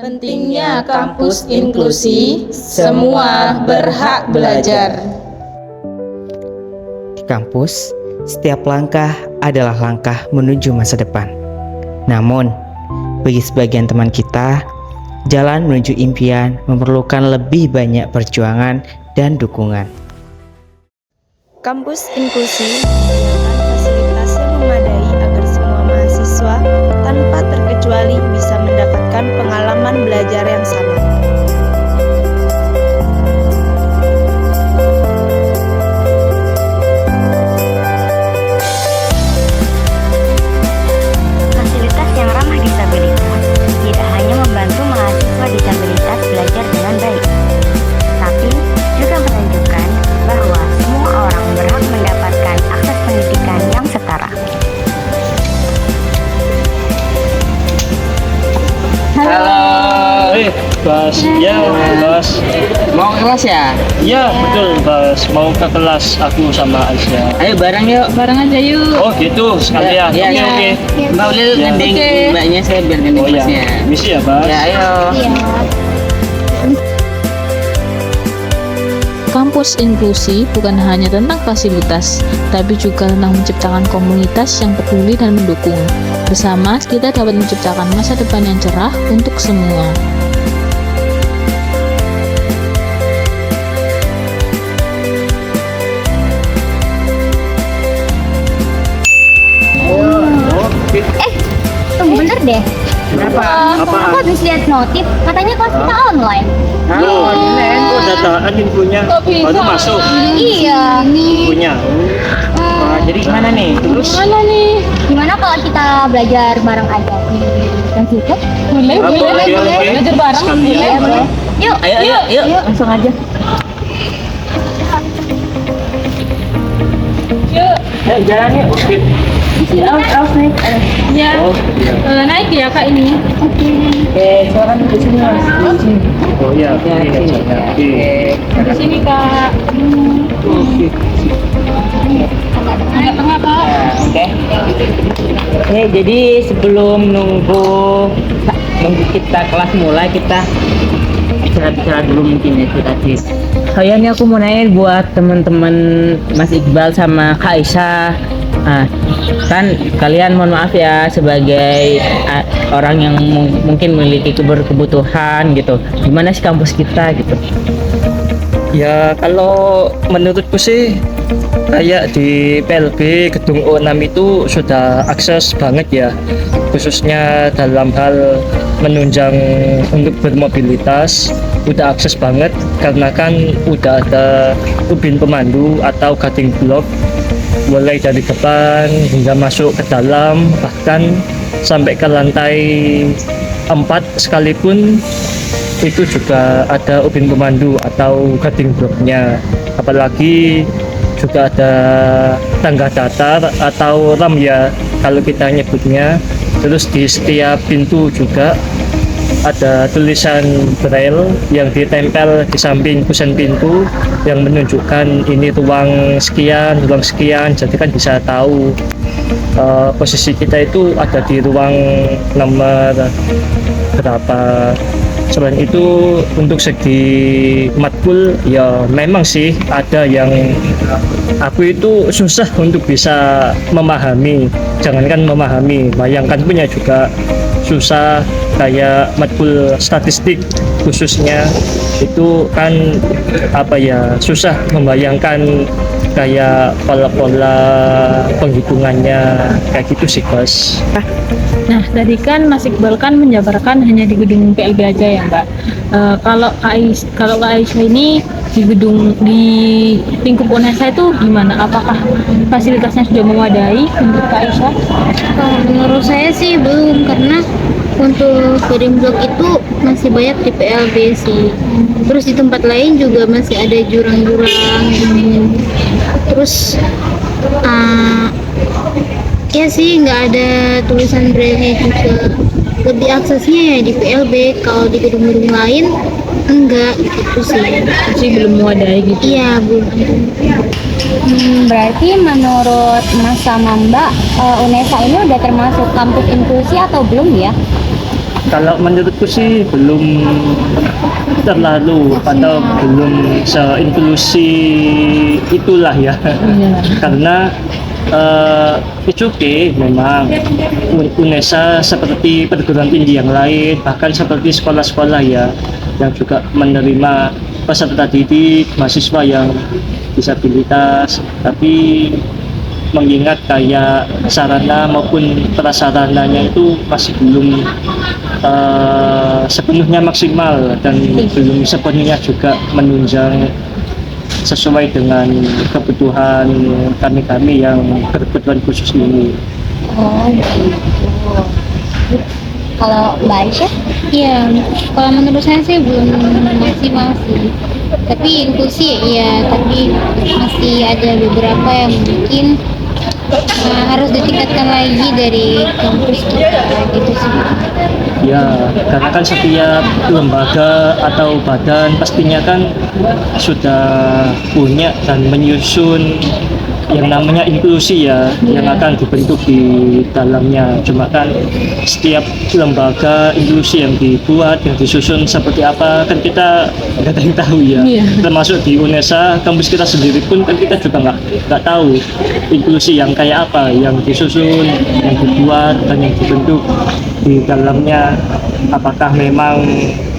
Pentingnya kampus inklusi, semua berhak belajar. Di kampus, setiap langkah adalah langkah menuju masa depan. Namun, bagi sebagian teman kita, jalan menuju impian memerlukan lebih banyak perjuangan dan dukungan. Kampus inklusi menyediakan fasilitas yang memadai agar semua mahasiswa tanpa terkecuali bisa mendapatkan pengalaman belajar yang sama. Fasilitas yang ramah disabilitas tidak hanya membantu mahasiswa disabilitas belajar dengan baik, tapi juga menunjukkan bahwa semua orang berhak mendapatkan akses pendidikan yang setara. Halo, Bos. Ya, Bos. Mau kelas ya? Ya, betul, Bos. Mau ke kelas aku sama Aisyah. Ayo bareng yuk. Bareng aja yuk. Oh, gitu sekalian. Ya, Oke, ya. oke. Mbak Ulil Ya. ngeding mbaknya, saya biar ngeding Oh ya, kelasnya. misi ya, Bos. Ya, ayo. Kampus inklusi bukan hanya tentang fasilitas, tapi juga tentang menciptakan komunitas yang peduli dan mendukung. Bersama, kita dapat menciptakan masa depan yang cerah untuk semua. Tunggu bentar deh. Kenapa? Aku habis lihat notif, katanya kelas kita online. Oh, dataan infonya. Baru masuk Iya. infonya. Wah, jadi gimana nih? Terus? Gimana kalau kita belajar bareng aja di komputer? Oke, oke. Belajar bareng. Sekalian. Boleh. Yuk. Ayo, langsung aja. Ayo jalan yuk. Naik. Ya, Oh, iya. naik ya Kak ini. Oke, silakan di sini Mas. Oh, iya. Ya, Oke, sini. oke. Di sini Kak. Oke. Tengah-tengah Kak. Oke. Oke, jadi sebelum nunggu kita kelas mulai, kita bicara dulu mungkin ya itu tadi. Kayaknya aku mau nanya buat teman-teman Mas Iqbal sama Kak Aisyah. Nah, kan kalian mohon maaf ya sebagai orang yang mungkin memiliki kebutuhan gitu. Gimana sih kampus kita gitu? Ya kalau menurutku sih kayak di PLB Gedung O6 itu sudah akses banget ya, khususnya dalam hal menunjang untuk bermobilitas udah akses banget karena kan udah ada ubin pemandu atau guiding block mulai dari depan hingga masuk ke dalam, bahkan sampai ke lantai 4 sekalipun itu juga ada ubin pemandu atau guiding blocknya. Apalagi juga ada tangga datar atau ram ya kalau kita nyebutnya. Terus di setiap pintu juga ada tulisan braille yang ditempel di samping kusen pintu yang menunjukkan ini ruang sekian, jadi kan bisa tahu posisi kita itu ada di ruang nomor berapa. Selain itu untuk segi matkul ya memang sih ada yang aku itu susah untuk bisa memahami, jangankan memahami, bayangkan punya juga susah. Kayak matkul statistik khususnya itu kan apa ya, susah membayangkan kayak pola-pola penghitungannya kayak gitu sih Bos. Nah, tadi kan Mas Iqbal kan menjabarkan hanya di gedung PLB aja ya Mbak. Kalau Kak Aisyah ini di gedung di lingkup UNESA itu gimana? Apakah fasilitasnya sudah memadai untuk Kak Aisyah? Kalau menurut saya sih belum, karena untuk guiding block itu masih banyak di PLB sih. Terus di tempat lain juga masih ada jurang-jurang gitu. Terus ya sih nggak ada tulisan braille juga. Lebih aksesnya ya di PLB, kalau di gedung-gedung lain enggak gitu sih. Jadi belum memadai gitu. Iya belum. Berarti menurut Mas sama Mbak, UNESA ini udah termasuk kampus inklusi atau belum ya? Kalau menurutku sih belum terlalu atau belum seinklusi itulah ya. Karena it's okay memang UNESA seperti perguruan tinggi yang lain, bahkan seperti sekolah-sekolah ya yang juga menerima peserta didik mahasiswa yang disabilitas, tapi mengingat kayak sarana maupun prasarananya itu masih belum sepenuhnya maksimal dan belum sepenuhnya juga menunjang sesuai dengan kebutuhan kami-kami yang berkebutuhan khusus ini. Oh gitu. Kalau Mbak Aisyah? Iya, kalau menurut saya sih belum maksimal sih. Tapi inklusi ya, tapi masih ada beberapa yang mungkin harus ditingkatkan lagi dari kampus kita gitu sih. Ya, karena kan setiap lembaga atau badan pastinya kan sudah punya dan menyusun yang namanya inklusi ya, yang akan dibentuk di dalamnya. Cuma kan setiap lembaga inklusi yang dibuat, yang disusun seperti apa kan kita nggak ada yang tahu ya. Termasuk di UNESA kampus kita sendiri pun kan kita juga nggak tahu inklusi yang kayak apa yang disusun, yang dibuat dan yang dibentuk di dalamnya. Apakah memang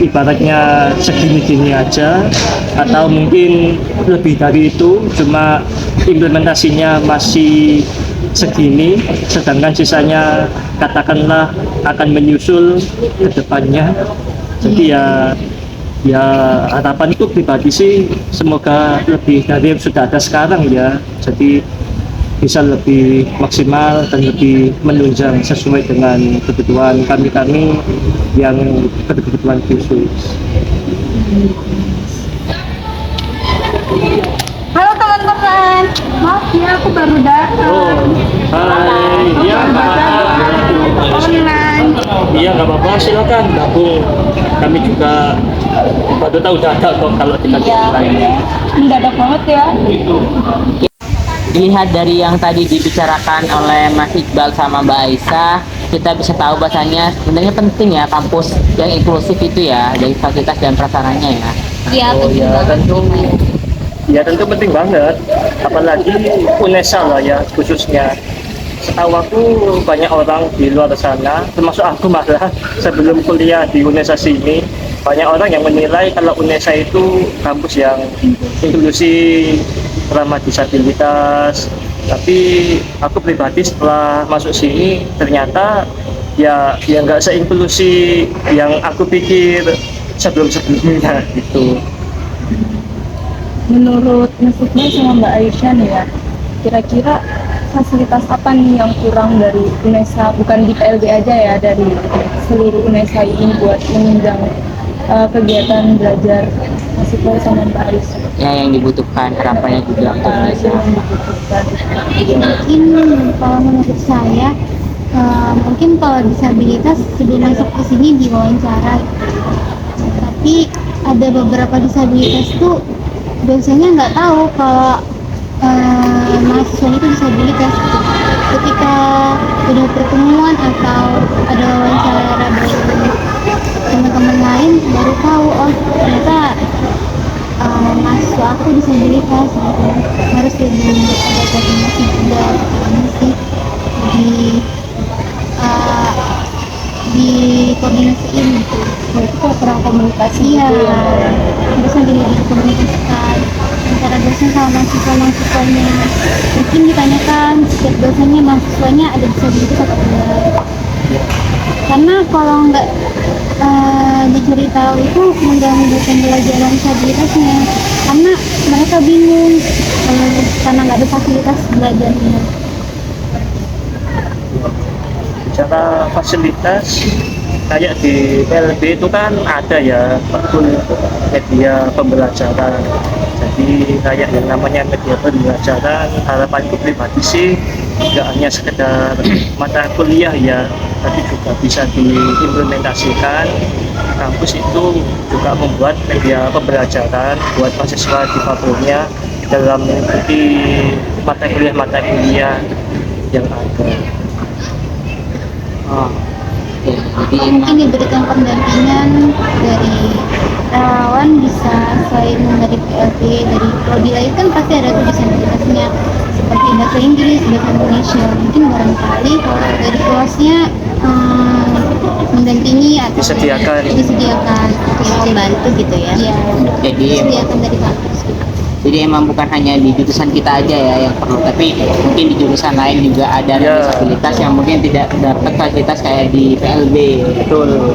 ibaratnya segini-gini aja atau mungkin lebih dari itu, cuma implementasinya masih segini, sedangkan sisanya katakanlah akan menyusul ke depannya. Jadi ya harapanku pribadi sih semoga lebih dari yang sudah ada sekarang ya, jadi bisa lebih maksimal dan lebih menunjang sesuai dengan kebutuhan kami-kami yang berkebutuhan khusus. Halo teman-teman, maaf ya aku baru datang. Hai, iya Online. iya nggak apa-apa, silakan gabung. Kami juga baru tahu data kok kalau kita lainnya. Mendadak banget ya. Dilihat dari yang tadi dibicarakan oleh Mas Iqbal sama Mbak Aisyah, kita bisa tahu bahasanya sebenarnya penting ya kampus yang inklusif itu ya, dari fasilitas dan prasarannya ya. Iya, Tentu penting banget, apalagi UNESA lah ya khususnya. Setahu aku banyak orang di luar sana, termasuk aku malah sebelum kuliah di UNESA sini, banyak orang yang menilai kalau UNESA itu kampus yang inklusi, ramah disabilitas. Tapi aku pribadi setelah masuk sini ternyata ya nggak seinklusi yang aku pikir sebelumnya gitu. Menurut Mas Iqbal sama Mbak Aisyah nih ya, kira-kira fasilitas apa nih yang kurang dari UNESA, bukan di PLB aja ya, dari seluruh UNESA ini buat menunjang kegiatan belajar Mas Iqbal sama Mbak Aisyah? Ya yang dibutuhkan harapannya juga untuk Indonesia. Yang dibutuhkan. Mungkin kalau menurut saya mungkin kalau disabilitas sebelum masuk ke sini diwawancara, tapi ada beberapa disabilitas tuh dosennya nggak tahu kalau mahasiswa itu disabilitas. Ketika udah pertemuan atau ada wawancara dari teman-teman lain baru tahu, oh ternyata mahasiswa aku disabilitas gitu. Harus lebih ada koordinasi juga ini sih di koordinasiin gitu. Berarti kalau kurang komunikasi Iya, gitu ya. harusnya dikomunikasikan antara dosen sama mahasiswa-mahasiswanya. Mungkin ditanyakan setiap dosennya mahasiswanya ada disabilitas atau enggak. Karena kalau nggak dicari tahu itu mengganggu pembelajaran disabilitasnya. Karena mereka bingung karena nggak ada fasilitas belajarnya. Bicara fasilitas kayak di PLB itu kan ada ya full media pembelajaran. Jadi kayak yang namanya media pembelajaran, harapanku pribadi sih tidak hanya sekedar mata kuliah ya, tapi juga bisa diimplementasikan. Kampus itu juga membuat media pembelajaran buat mahasiswa difabelnya dalam mengikuti mata kuliah yang ada. Oh, oke. Jadi mungkin diberikan pendampingan dari relawan, bisa selain dari PLB, dari prodi lain kan pasti ada tuh disabilitasnya seperti bahasa Inggris, bahasa Indonesia. Mungkin barangkali kalau dari kelasnya mendampingi atau Disediakan. yang membantu gitu ya. Iya. Jadi Disediakan dari kampus. Jadi emang bukan hanya di jurusan kita aja ya yang perlu, tapi mungkin di jurusan lain juga ada Ya. disabilitas yang mungkin tidak dapat fasilitas kayak di PLB. Betul.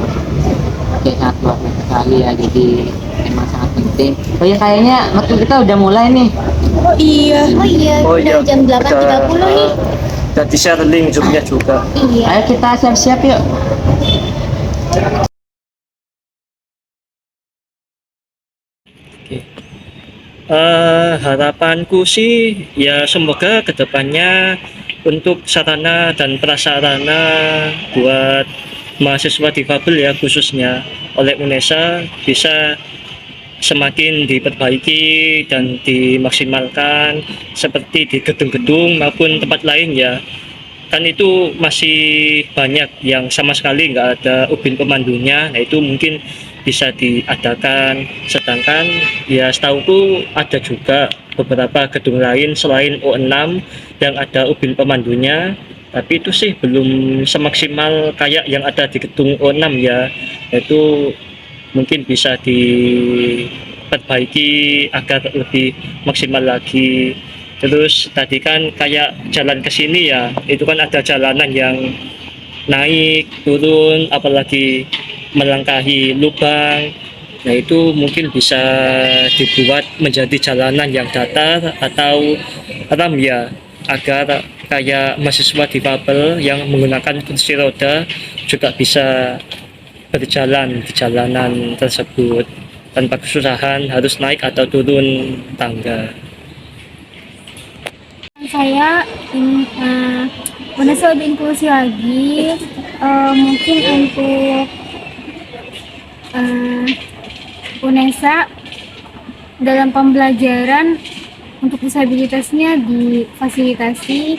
Oke, sangat luar biasa sekali ya. Jadi emang sangat penting. Oh ya, kayaknya waktu kita udah mulai nih. Oh iya, Oh udah iya. jam 8.30 nih. Udah di-share link Zoom-nya juga. Iya. Ayo kita siap-siap yuk. Harapanku sih ya semoga kedepannya untuk sarana dan prasarana buat mahasiswa difabel ya khususnya oleh UNESA bisa semakin diperbaiki dan dimaksimalkan seperti di gedung-gedung maupun tempat lain ya. Kan itu masih banyak yang sama sekali nggak ada ubin pemandunya, nah itu mungkin bisa diadakan. Sedangkan ya setauku ada juga beberapa gedung lain selain O6 yang ada ubin pemandunya, tapi itu sih belum semaksimal kayak yang ada di gedung O6 ya. Itu mungkin bisa diperbaiki agar lebih maksimal lagi. Terus tadi kan kayak jalan ke sini ya, itu kan ada jalanan yang naik, turun, apalagi melangkahi lubang. Nah itu mungkin bisa dibuat menjadi jalanan yang datar atau ram ya, agar kayak mahasiswa difabel yang menggunakan kursi roda juga bisa berjalan di jalanan tersebut tanpa kesusahan harus naik atau turun tangga. Saya ingin UNESA lebih inklusi lagi, mungkin untuk UNESA dalam pembelajaran untuk disabilitasnya difasilitasi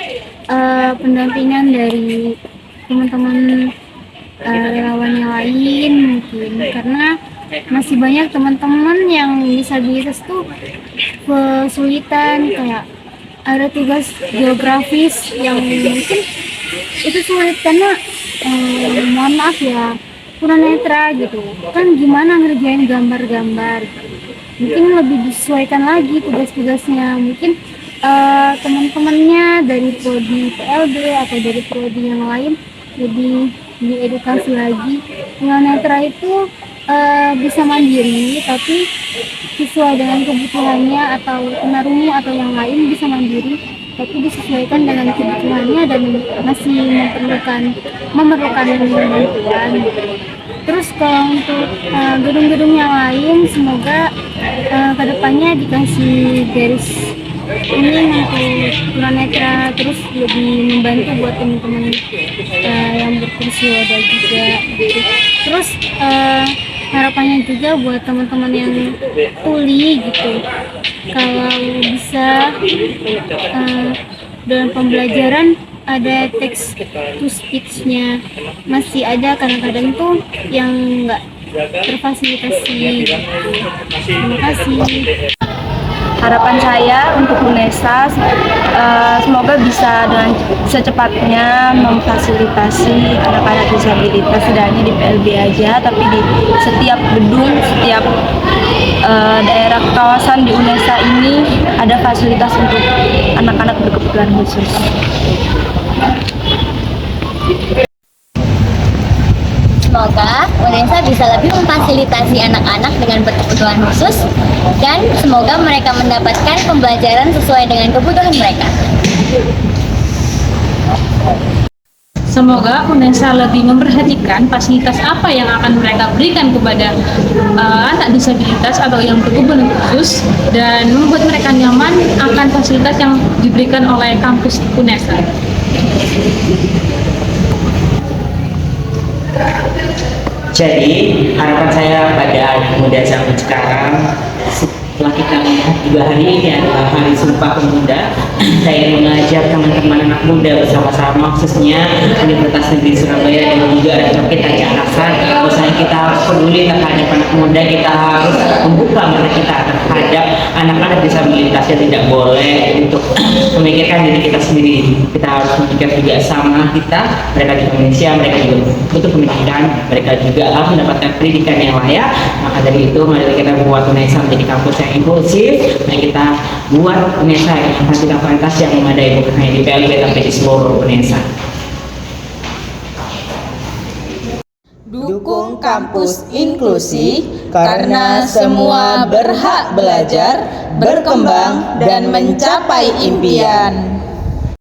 pendampingan dari teman-teman relawan yang lain mungkin, karena masih banyak teman-teman yang disabilitas tuh kesulitan, kayak ada tugas geografis yang mungkin itu sulit karena mohon maaf ya tunanetra gitu kan, gimana ngerjain gambar-gambar, mungkin lebih disesuaikan lagi tugas-tugasnya. Mungkin teman-temannya dari prodi PLB atau dari prodi yang lain lebih diedukasi lagi. Tunanetra itu bisa mandiri tapi sesuai dengan kebutuhannya, atau tunarungu atau yang lain bisa mandiri tapi disesuaikan dengan kebutuhannya dan masih memerlukan bantuan. Terus kalau untuk gedung-gedung yang lain, semoga kedepannya dikasih garis ini untuk tunanetra, terus lebih membantu buat teman-teman yang berkursi roda juga gitu. Terus harapannya juga buat teman-teman yang tuli gitu, kalau bisa dalam pembelajaran ada text to speech-nya, masih ada kadang-kadang tuh yang nggak terfasilitasi gitu. Terima kasih. Harapan saya untuk UNESA semoga bisa dengan secepatnya memfasilitasi anak-anak disabilitas, tidak hanya di PLB aja, tapi di setiap gedung, setiap daerah kawasan di UNESA ini ada fasilitas untuk anak-anak berkebutuhan khusus. Semoga UNESA bisa lebih memfasilitasi anak-anak dengan berkebutuhan khusus dan semoga mereka mendapatkan pembelajaran sesuai dengan kebutuhan mereka. Semoga UNESA lebih memperhatikan fasilitas apa yang akan mereka berikan kepada anak disabilitas atau yang berkebutuhan khusus dan membuat mereka nyaman akan fasilitas yang diberikan oleh kampus UNESA. Jadi harapan saya pada anak muda zaman sekarang, Setelah kita lihat juga hari ini adalah Hari Sumpah Pemuda, saya ingin mengajak teman-teman anak muda bersama-sama khususnya Universitas Negeri Surabaya dan juga Rektor kita di atasan, bahwasanya kita harus peduli terhadap anak muda, kita harus membuka mata kita terhadap anak-anak disabilitas yang tidak boleh untuk memikirkan diri kita sendiri. Kita harus memikirkan juga sama kita, mereka di Indonesia, mereka juga butuh pendidikan, mereka juga harus mendapatkan pendidikan yang layak. Maka dari itu mari kita buat UNESA menjadi kampus yang inklusif, dan kita buat UNESA yang fasilitas yang memadai, bukan hanya di PLB tapi di seluruh UNESA. Dukung kampus inklusi karena semua berhak belajar, berkembang, dan mencapai impian.